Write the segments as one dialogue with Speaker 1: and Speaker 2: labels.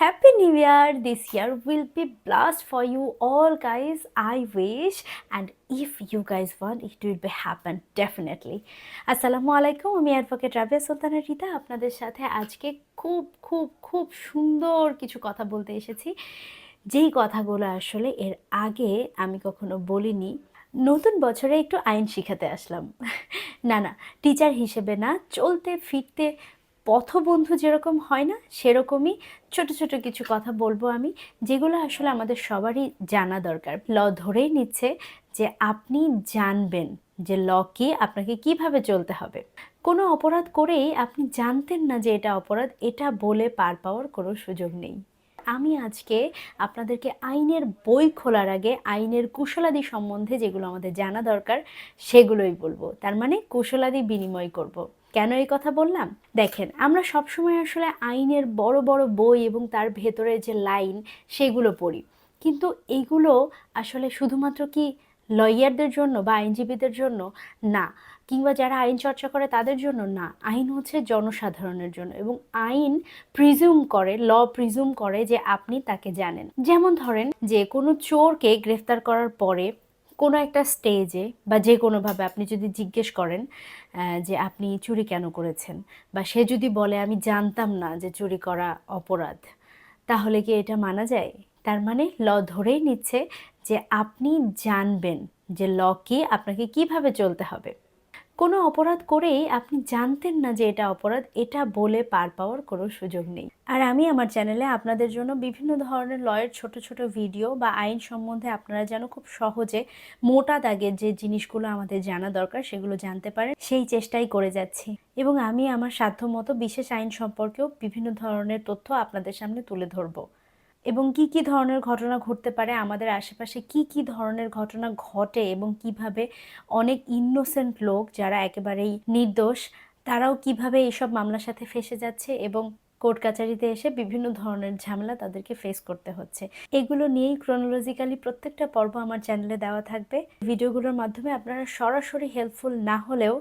Speaker 1: Happy New Year! This year will be blast for you all, guys. I wish, and if you guys want, it will be happen definitely. আসসালামু আলাইকুম, আমি advocate Rabiya Sultana Rita আপনাদের সাথে আজকে খুব সুন্দর কিছু কথা বলতে এসেছি, যেই কথাগুলো আসলে এর আগে আমি কখনো বলিনি। নতুন বছরে একটু আইন শিখাতে আসলাম। না, টিচার হিসেবে না, চলতে ফিরতে পথবন্ধু যেরকম হয় না, সেরকমই ছোট ছোট কিছু কথা বলবো আমি, যেগুলো আসলে আমাদের সবারই জানা দরকার। ল ধরেই নিচ্ছে যে আপনি জানবেন যে ল কি, আপনাকে কিভাবে চলতে হবে। কোনো অপরাধ করেই আপনি জানতেন না যে এটা অপরাধ, এটা বলে পার পাওয়ার কোনো সুযোগ নেই। আমি আজকে আপনাদেরকে আইনের বই খোলার আগে আইনের কুশলাদি সম্বন্ধে যেগুলো আমাদের জানা দরকার সেগুলোই বলবো। তার মানে কুশলাদি বিনিময় করব। কেন এই কথা বললাম? দেখেন, আমরা সবসময় আসলে আইনের বড় বড় বই এবং তার ভেতরে যে লাইন সেগুলো পড়ি, কিন্তু এইগুলো আসলে শুধুমাত্র কি লয়ারদের জন্য বা আইনজীবীদের জন্য না, কিংবা যারা আইন চর্চা করে তাদের জন্য না। আইন হচ্ছে জনসাধারণের জন্য, এবং আইন প্রিজিউম করে, ল প্রিজিউম করে যে আপনি তাকে জানেন। যেমন ধরেন যে কোনো চোরকে গ্রেফতার করার পরে কোনো একটা স্টেজে বা যে কোনোভাবে আপনি যদি জিজ্ঞেস করেন যে আপনি চুরি কেন করেছেন, বা সে যদি বলে আমি জানতাম না যে চুরি করা অপরাধ, তাহলে কি এটা মানা যায়? তার মানে ল ধরেই নিচ্ছে যে আপনি জানবেন যে ল কি, আপনাকে কিভাবে চলতে হবে। কোনো অপরাধ করেই আপনি জানতেন না যে এটা অপরাধ, এটা বলে পার পাওয়ার কোনো সুযোগ নেই। আর আমি আমার চ্যানেলে আপনাদের জন্য বিভিন্ন ধরনের লয়ের ছোট ছোট ভিডিও বা আইন সম্বন্ধে আপনারা যেন খুব সহজে মোটা দাগের যে জিনিসগুলো আমাদের জানা দরকার সেগুলো জানতে পারেন, সেই চেষ্টাই করে যাচ্ছি। এবং আমি আমার সাধ্যমতো বিশেষ আইন সম্পর্কেও বিভিন্ন ধরনের তথ্য আপনাদের সামনে তুলে ধরবো, এবং কি কি ধরনের ঘটনা ঘটতে পারে, আমাদের আশেপাশে কি কি ধরনের ঘটনা ঘটে, এবং কিভাবে অনেক ইনোসেন্ট লোক যারা একেবারেই নির্দোষ তারাও কিভাবে এইসব মামলার সাথে ফেঁসে যাচ্ছে, এবং কোর্ট কাচারিতে এসে বিভিন্ন ধরনের ঝামেলা তাদেরকে ফেস করতে হচ্ছে। এগুলো নিয়েই ক্রোনোলজিক্যালি প্রত্যেকটা পর্ব আমার চ্যানেলে দেওয়া থাকবে। ভিডিওগুলোর মাধ্যমে আপনারা সরাসরি হেল্পফুল না হলেও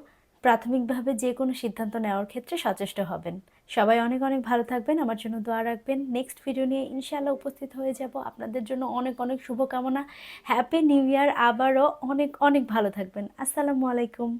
Speaker 1: প্রাথমিকভাবে যে কোনো সিদ্ধান্ত নেওয়ার ক্ষেত্রে সচেষ্ট হবেন। সবাই অনেক অনেক ভালো থাকবেন, আমার জন্য দোয়া রাখবেন। নেক্সট ভিডিও নিয়ে ইনশাআল্লাহ উপস্থিত হয়ে যাব। আপনাদের জন্য অনেক অনেক শুভকামনা। Happy new year! আবারও অনেক অনেক ভালো থাকবেন। আসসালামু আলাইকুম।